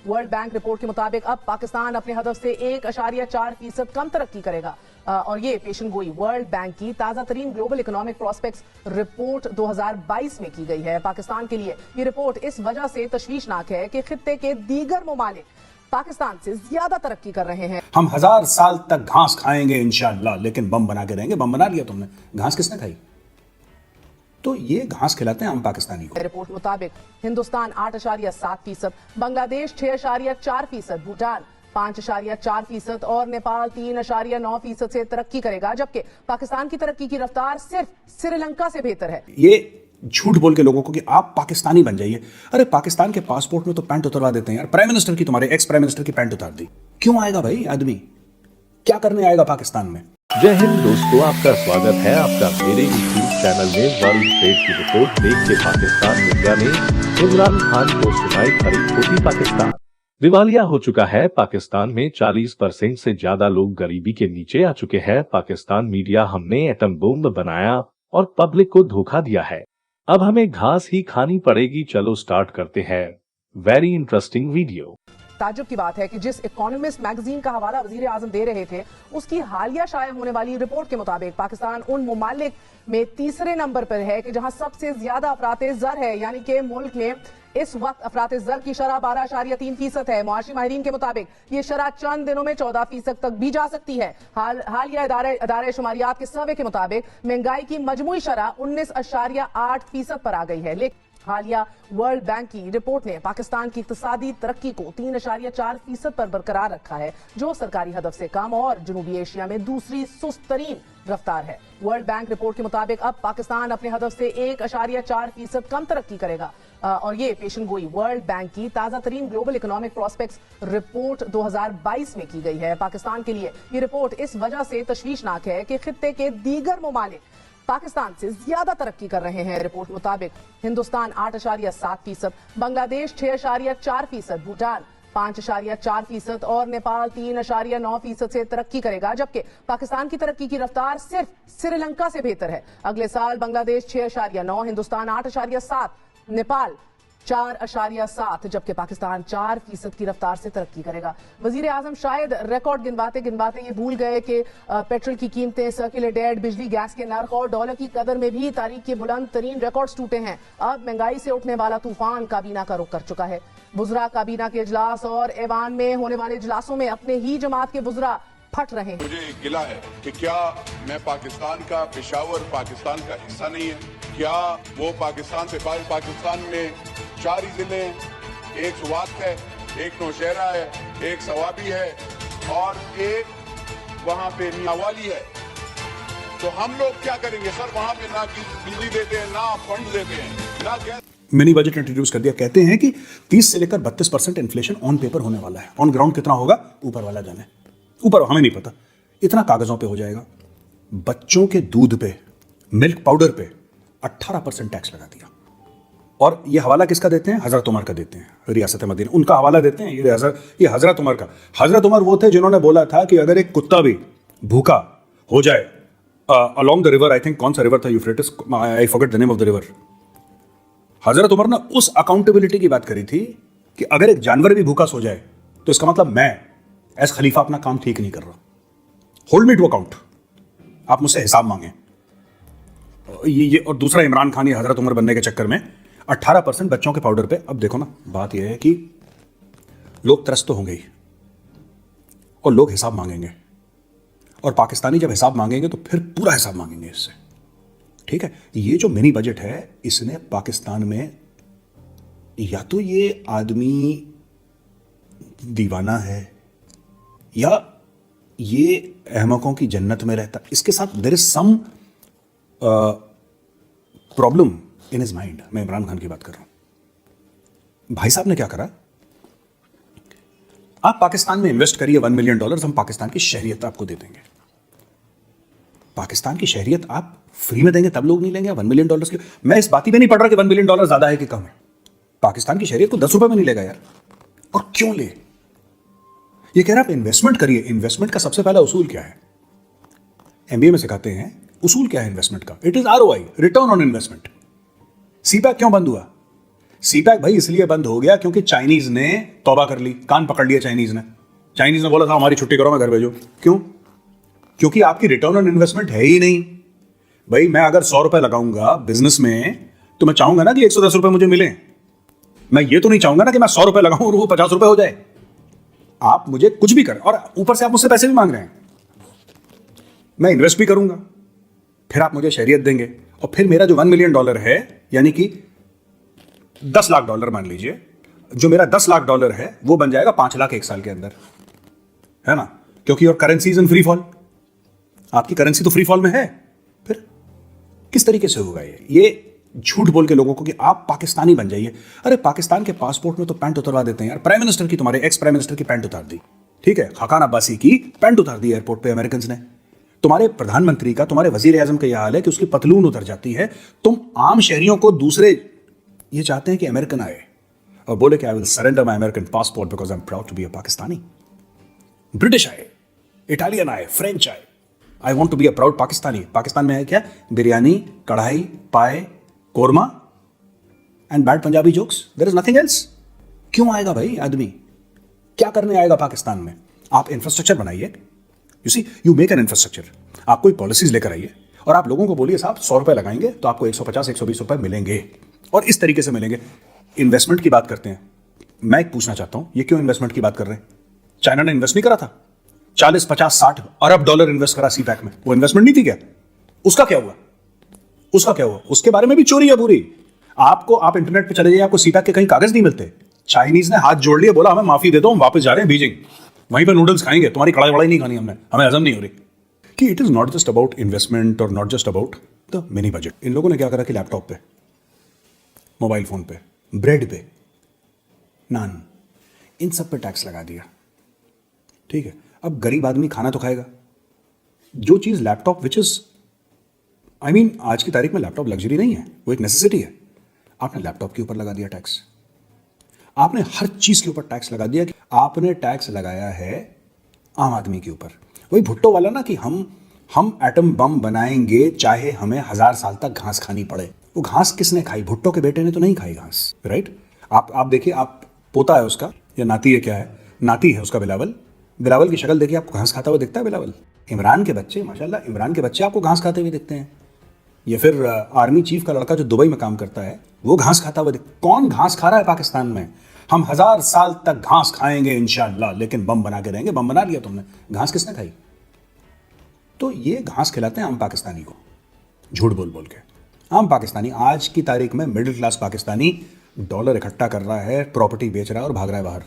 World bank report के मुताबिक अब पाकिस्तान अपने हदफ से 1.4% कम तरक्की करेगा। और ये पेशन गोई वर्ल्ड बैंक की ताजा तरीन ग्लोबल इकोनॉमिक प्रोस्पेक्ट्स रिपोर्ट 2022 में की गई है। पाकिस्तान के लिए ये रिपोर्ट इस वजह से तशवीशनाक है कि खित्ते के दीगर ममालिक पाकिस्तान से ज्यादा तरक्की कर रहे हैं। हम 1000 साल तक घास खाएंगे इंशाअल्लाह, लेकिन बम बना के रहेंगे। बम बना लिया तुमने, घास किसने खाई? तो ये घास खिलाते हैं हम पाकिस्तानी को। रिपोर्ट के मुताबिक हिंदुस्तान 8.7%, बांग्लादेश 6.4%, भूटान 5.4% और नेपाल 3.9% से तरक्की करेगा, जबकि पाकिस्तान की तरक्की की रफ्तार सिर्फ श्रीलंका से बेहतर है। ये झूठ बोल के लोगों को कि आप पाकिस्तानी बन जाइए। अरे पाकिस्तान के पासपोर्ट में तो पैंट उतरवा देते हैं यार। प्राइम मिनिस्टर की, तुम्हारे एक्स प्राइम मिनिस्टर की पैंट उतार दी। क्यों आएगा भाई आदमी? क्या करने आएगा पाकिस्तान में? जय हिंद दोस्तों, आपका स्वागत है आपका मेरे यूट्यूब चैनल में। वर्ल्ड ट्रेड की रिपोर्ट देख के पाकिस्तान मीडिया ने इमरान खान को सुनाई खरी खोटी। पाकिस्तान दिवालिया हो चुका है। पाकिस्तान में 40% से ज्यादा लोग गरीबी के नीचे आ चुके हैं। पाकिस्तान मीडिया हमने एटम बम बनाया और पब्लिक को धोखा दिया है। अब हमें घास ही खानी पड़ेगी। चलो स्टार्ट करते हैं। Very interesting video. ताज्जुब की बात है कि जिस इकोनॉमिस्ट मैगजीन का हवाला वजीर आजम दे रहे थे, उसकी हालिया शाये होने वाली रिपोर्ट के मुताबिक पाकिस्तान उन ममालिक में तीसरे नंबर पर है कि जहां सबसे ज्यादा अफराते ज़र है, यानी कि मुल्क में इस वक्त अफराते ज़र की शरह 12.3% है। मुआशी माहिरीन के मुताबिक ये शरह चंद दिनों में 14% तक भी जा सकती है। हालिया अदारे शुमारियात के सर्वे के मुताबिक महंगाई की मजमूई शरह 19.8% पर आ गई है। लेकिन हालिया वर्ल्ड बैंक की रिपोर्ट ने पाकिस्तान की इक्तिसादी तरक्की को 3.4% पर बरकरार रखा है, जो सरकारी हदफ से कम और जनूबी एशिया में दूसरी सुस्त तरीन रफ्तार है। वर्ल्ड बैंक रिपोर्ट के मुताबिक अब पाकिस्तान अपने हदफ से 1.4% कम तरक्की करेगा। और ये पेशन गोई वर्ल्ड बैंक की ताजा तरीन ग्लोबल इकोनॉमिक प्रोस्पेक्ट्स रिपोर्ट 2022 में की गई है। पाकिस्तान के लिए ये रिपोर्ट इस वजह से तशवीशनाक है कि खित्ते के दीगर ममालिक पाकिस्तान से ज्यादा तरक्की कर रहे हैं। रिपोर्ट के मुताबिक हिंदुस्तान 8.7%, बांग्लादेश 6.4%, भूटान 5.4% और नेपाल 3.9% से तरक्की करेगा, जबकि पाकिस्तान की तरक्की की रफ्तार सिर्फ श्रीलंका से बेहतर है। अगले साल बांग्लादेश 6.9, हिंदुस्तान 8.7, नेपाल 4.7, जबकि पाकिस्तान 4% की रफ्तार से तरक्की करेगा। वजीर आजम शायद रिकॉर्ड गिनवाते ये भूल गए कि पेट्रोल की कीमतें, सर्कुलर डेट, बिजली गैस के नर्ख और डॉलर की कदर में भी तारीख के बुलंद तरीन रिकॉर्ड्स टूटे हैं। अब महंगाई से उठने वाला तूफान काबीना का रुख कर चुका है। वुज़रा काबीना के इजलास और ऐवान में होने वाले इजलासों में अपने ही जमात के वुज़रा फट रहे हैं। मुझे एक गिला है कि क्या मैं पाकिस्तान का, पेशावर पाकिस्तान का हिस्सा नहीं है? क्या वो पाकिस्तान से पाकिस्तान में 4 ही जिले हैं, एक सुवात है, एक नौशहरा है, एक सवाबी है और एक वहाँ पे मियावाली है। तो हम लोग क्या करेंगे सर? वहाँ पे ना बिजली देते हैं, ना फंड देते हैं, ना गैस। मिनी बजट इंट्रोड्यूस कर दिया। कहते हैं कि 30 से लेकर 32% इन्फ्लेशन ऑन पेपर होने वाला है। ऑन ग्राउंड कितना होगा ऊपर वाला जाने, ऊपर हमें नहीं पता। इतना कागजों पे हो जाएगा। बच्चों के दूध पे, मिल्क पाउडर पे 18% टैक्स लगा दिया। और ये हवाला किसका देते हैं? हजरत उमर का देते हैं, रियासत मदीना उनका हवाला देते हैं। ये हजरत उमर का। हजरत उमर वो थे जिन्होंने बोला था कि अगर एक कुत्ता भी भूखा हो जाए along the river, I think कौन सा रिवर था, Euphrates, I forget the name of the river. हजरत उमर ने उस अकाउंटेबिलिटी की बात करी थी कि अगर एक जानवर भी भूखा सो जाए तो इसका मतलब मैं एज खलीफा अपना काम ठीक नहीं कर रहा। होल्ड मी टू अकाउंट, आप मुझसे हिसाब मांगे। ये और दूसरा इमरान खान ये हजरत उमर बनने के चक्कर में 18% बच्चों के पाउडर पे। अब देखो ना, बात यह है कि लोग त्रस्त तो होंगे ही और लोग हिसाब मांगेंगे, और पाकिस्तानी जब हिसाब मांगेंगे तो फिर पूरा हिसाब मांगेंगे इससे। ठीक है, ये जो मिनी बजट है इसने पाकिस्तान में, या तो ये आदमी दीवाना है या ये अहमकों की जन्नत में रहता। इसके साथ there is some problem in his mind. मैं इमरान खान की बात कर रहा हूं। भाई साहब ने क्या करा, आप पाकिस्तान में इन्वेस्ट करिए $1 मिलियन, हम पाकिस्तान की शहरियत आपको दे देंगे। पाकिस्तान की शहरियत आप फ्री में देंगे तब लोग नहीं लेंगे $1 मिलियन की। मैं इस बात ही में नहीं पढ़ रहा कि $1 मिलियन ज्यादा है कि कम है। पाकिस्तान की शहरियत को 10 रुपए में नहीं लेगा यार। और क्यों ले? ये कह रहा आप इन्वेस्टमेंट करिए। इन्वेस्टमेंट का सबसे पहला उसूल क्या है? एमबीए में सिखाते हैं उसूल क्या है इन्वेस्टमेंट का। It is ROI, return on investment. CPEC क्यों बंद हुआ? सीपैक भाई इसलिए बंद हो गया क्योंकि चाइनीज ने तौबा कर ली, कान पकड़ लिया चाइनीज ने बोला था हमारी छुट्टी करो, मैं घर भेजो। क्यों? क्योंकि आपकी रिटर्न ऑन इन्वेस्टमेंट है ही नहीं। भाई मैं अगर 100 रुपए लगाऊंगा बिजनेस में तो मैं चाहूंगा ना कि 110 रुपए मुझे मिले। मैं ये तो नहीं चाहूंगा ना कि मैं 100 रुपए लगाऊं और वो 50 रुपए हो जाए। आप मुझे कुछ भी करें और ऊपर से आप मुझसे पैसे भी मांग रहे हैं। मैं इन्वेस्ट भी करूंगा, फिर आप मुझे शहरियत देंगे और फिर मेरा जो $1 मिलियन है, यानी कि $10 लाख मान लीजिए, जो मेरा $10 लाख है वो बन जाएगा 5 लाख 1 साल के अंदर, है ना? क्योंकि your currency is in free fall. आपकी करेंसी तो फ्री फॉल में है। फिर किस तरीके से होगा ये झूठ बोल के लोगों को कि आप पाकिस्तानी बन जाइए। अरे पाकिस्तान के पासपोर्ट में तो पैंट उतरवा देते हैं यार। प्राइम मिनिस्टर की, तुम्हारे एक्स प्राइम मिनिस्टर की पैंट उतार दी, ठीक है? खाकान अब्बासी की पैंट उतार दी एयरपोर्ट पे अमेरिकन ने। तुम्हारे प्रधानमंत्री का, तुम्हारे वजीर आजम का यह हाल है कि उसकी पतलून उतर जाती है। तुम आम शहरियों को दूसरे ये चाहते हैं कि अमेरिकन आए और बोले कि I will surrender my American passport because I am proud to be a Pakistani. British आए, इटालियन आए, फ्रेंच आए, I want to be a proud Pakistani. Pakistan में है क्या? Biryani, kadhai, paya, korma and bad Punjabi jokes. There is nothing else. क्यों आएगा भाई आदमी? क्या करने आएगा पाकिस्तान में? आप इंफ्रास्ट्रक्चर बनाइए। You see, you make an infrastructure. आप कोई पॉलिसीज लेकर आइए और आप लोगों को बोलिए साहब 100 रुपए लगाएंगे तो आपको 150-120 रुपए मिलेंगे, और इस तरीके से मिलेंगे। इन्वेस्टमेंट की बात करते हैं। मैं एक पूछना चाहता हूं, ये क्यों इन्वेस्टमेंट की बात कर रहे हैं? चाइना ने इन्वेस्ट नहीं करा था? 40, 50, 60 अरब डॉलर इन्वेस्ट करा सीपैक में। वो इन्वेस्टमेंट नहीं थी क्या? उसका क्या हुआ? उसके बारे में भी चोरी है पूरी। आप इंटरनेट पे चले जाइए, आपको सीपैक के कहीं कागज नहीं मिलते। चाइनीज ने हाथ जोड़ लिया, बोला हमें माफी दे दो, हम वापस जा रहे हैं बीजिंग, वहीं पे नूडल्स खाएंगे, तुम्हारी कढ़ाई वड़ाई नहीं खानी, हमें हजम नहीं हो रही। कि it is not just about investment और not just about the mini budget. इन लोगों ने क्या करा कि लैपटॉप पे, मोबाइल फोन पे, ब्रेड पे, नान, इन सब पे टैक्स लगा दिया। ठीक है, अब गरीब आदमी खाना तो खाएगा। जो चीज लैपटॉप विच इज आज की तारीख में लैपटॉप लग्जरी नहीं है, वो एक नेसेसिटी है। आपने लैपटॉप के ऊपर लगा दिया टैक्स। आपने हर चीज के ऊपर टैक्स लगा दिया। कि आपने टैक्स लगाया है आम आदमी के ऊपर। वही भुट्टो वाला ना कि हम एटम बम बनाएंगे चाहे हमें 1000 साल तक घास खानी पड़े। वो घास किसने खाई? भुट्टो के बेटे ने तो नहीं खाई घास, राइट? आप देखिए, आप पोता है उसका या नाती है, क्या है? नाती है उसका बिलावल की शक्ल देखिए, आपको घास खाता हुआ दिखता है बिलावल? इमरान के बच्चे, माशाल्लाह इमरान के बच्चे आपको घास खाते हुए दिखते हैं। या फिर आर्मी चीफ का लड़का जो दुबई में काम करता है, वो घास खाता हुआ कौन घास खा रहा है पाकिस्तान में? हम 1000 साल तक घास खाएंगे इंशाल्लाह, लेकिन बम बना के रहेंगे। बम बना लिया तुमने, घास किसने खाई? तो ये घास खिलाते हैं आम पाकिस्तानी को, झूठ बोल बोल के। आम पाकिस्तानी आज की तारीख में, मिडिल क्लास पाकिस्तानी डॉलर इकट्ठा कर रहा है, प्रॉपर्टी बेच रहा है और भाग रहा है बाहर।